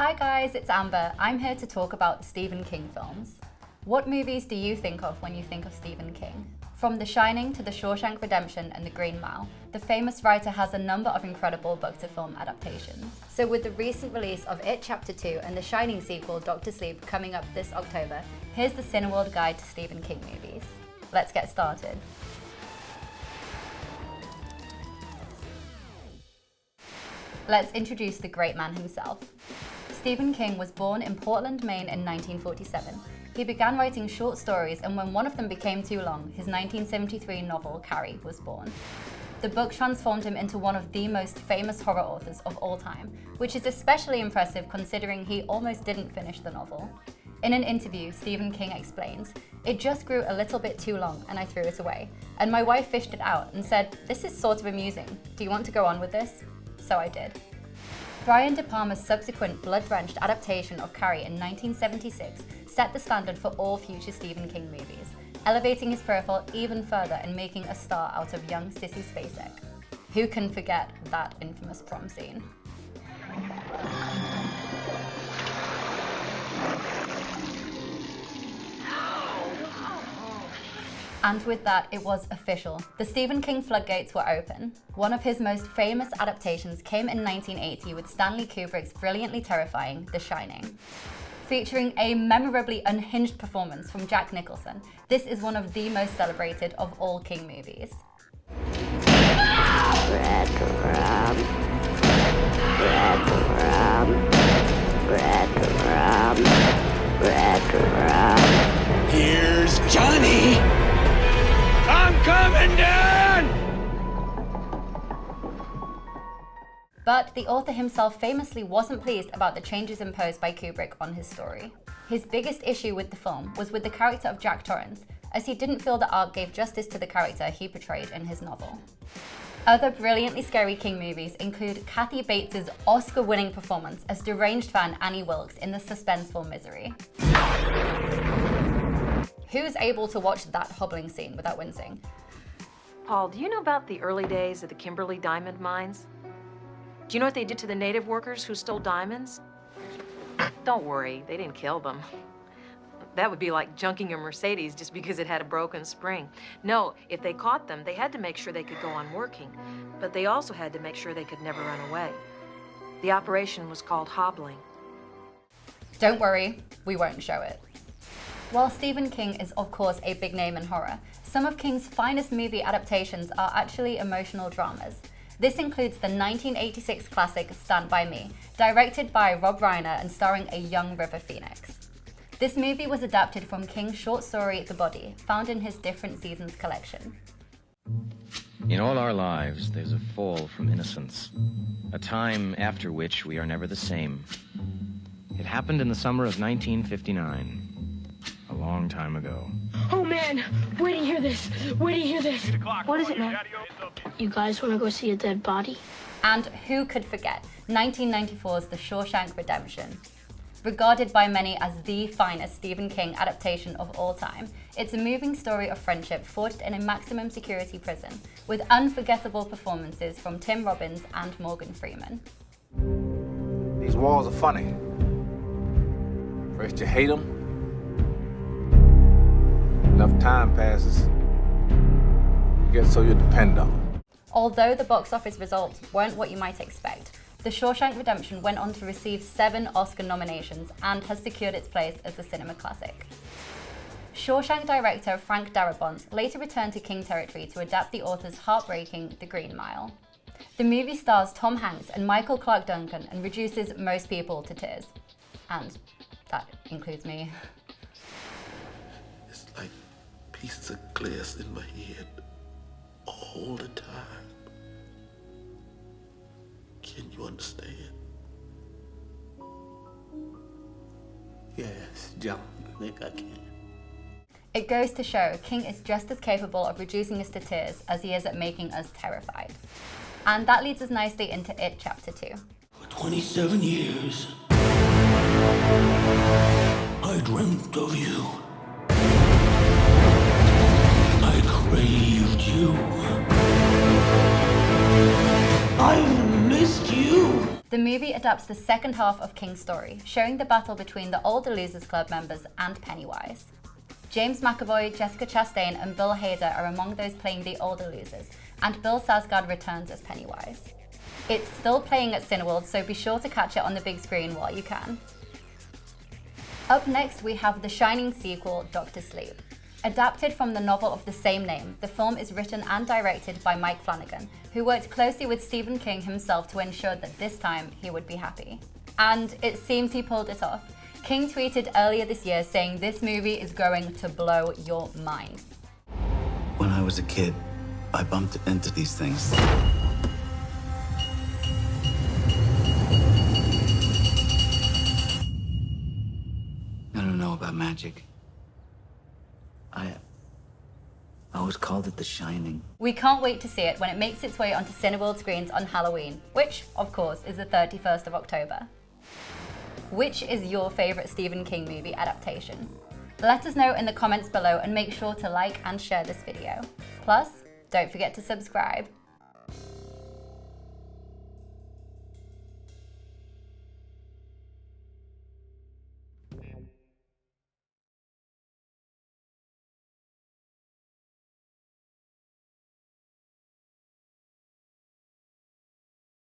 Hi guys, it's Amber. I'm here to talk about Stephen King films. What movies do you think of when you think of Stephen King? From The Shining to The Shawshank Redemption and The Green Mile, the famous writer has a number of incredible book-to-film adaptations. So with the recent release of It Chapter 2 and the Shining sequel, Dr. Sleep, coming up this October, here's the Cineworld guide to Stephen King movies. Let's get started. Let's introduce the great man himself. Stephen King was born in Portland, Maine in 1947. He began writing short stories, and when one of them became too long, his 1973 novel, Carrie, was born. The book transformed him into one of the most famous horror authors of all time, which is especially impressive considering he almost didn't finish the novel. In an interview, Stephen King explains, "It just grew a little bit too long and I threw it away. And my wife fished it out and said, 'This is sort of amusing. Do you want to go on with this?' So I did." Brian De Palma's subsequent blood-drenched adaptation of Carrie in 1976 set the standard for all future Stephen King movies, elevating his profile even further and making a star out of young Sissy Spacek. Who can forget that infamous prom scene? And with that, it was official. The Stephen King floodgates were open. One of his most famous adaptations came in 1980 with Stanley Kubrick's brilliantly terrifying The Shining. Featuring a memorably unhinged performance from Jack Nicholson, this is one of the most celebrated of all King movies. Here's Johnny! I'm coming down! But the author himself famously wasn't pleased about the changes imposed by Kubrick on his story. His biggest issue with the film was with the character of Jack Torrance, as he didn't feel the arc gave justice to the character he portrayed in his novel. Other brilliantly scary King movies include Kathy Bates' Oscar-winning performance as deranged fan Annie Wilkes in the suspenseful Misery. Who's able to watch that hobbling scene without wincing? Paul, do you know about the early days of the Kimberley diamond mines? Do you know what they did to the native workers who stole diamonds? Don't worry, they didn't kill them. That would be like junking a Mercedes just because it had a broken spring. No, if they caught them, they had to make sure they could go on working, but they also had to make sure they could never run away. The operation was called hobbling. Don't worry, we won't show it. While Stephen King is of course a big name in horror, some of King's finest movie adaptations are actually emotional dramas. This includes the 1986 classic Stand By Me, directed by Rob Reiner and starring a young River Phoenix. This movie was adapted from King's short story The Body, found in his Different Seasons collection. In all our lives, there's a fall from innocence, a time after which we are never the same. It happened in the summer of 1959. A long time ago. Oh man, wait to hear this. Wait to hear this. What is it, man? You guys want to go see a dead body? And who could forget 1994's The Shawshank Redemption? Regarded by many as the finest Stephen King adaptation of all time, it's a moving story of friendship forged in a maximum security prison, with unforgettable performances from Tim Robbins and Morgan Freeman. These walls are funny. First you hate them, enough time passes, you get so you depend on them. Although the box office results weren't what you might expect, The Shawshank Redemption went on to receive 7 Oscar nominations and has secured its place as a cinema classic. Shawshank director Frank Darabont later returned to King territory to adapt the author's heartbreaking The Green Mile. The movie stars Tom Hanks and Michael Clarke Duncan and reduces most people to tears. And that includes me. It's like pieces of glass in my head all the time. Can you understand? Yes, John, I think I can. It goes to show King is just as capable of reducing us to tears as he is at making us terrified. And that leads us nicely into It Chapter 2. For 27 years, I dreamt of you. I craved you. I've missed you. The movie adapts the second half of King's story, showing the battle between the older Losers Club members and Pennywise. James McAvoy, Jessica Chastain, and Bill Hader are among those playing the older losers, and Bill Skarsgård returns as Pennywise. It's still playing at Cineworld, so be sure to catch it on the big screen while you can. Up next, we have the Shining sequel, Dr. Sleep. Adapted from the novel of the same name, the film is written and directed by Mike Flanagan, who worked closely with Stephen King himself to ensure that this time he would be happy. And it seems he pulled it off. King tweeted earlier this year saying this movie is going to blow your mind. When I was a kid, I bumped into these things. I don't know about magic. I always called it The Shining. We can't wait to see it when it makes its way onto Cineworld screens on Halloween, which, of course, is the 31st of October. Which is your favourite Stephen King movie adaptation? Let us know in the comments below and make sure to like and share this video. Plus, don't forget to subscribe.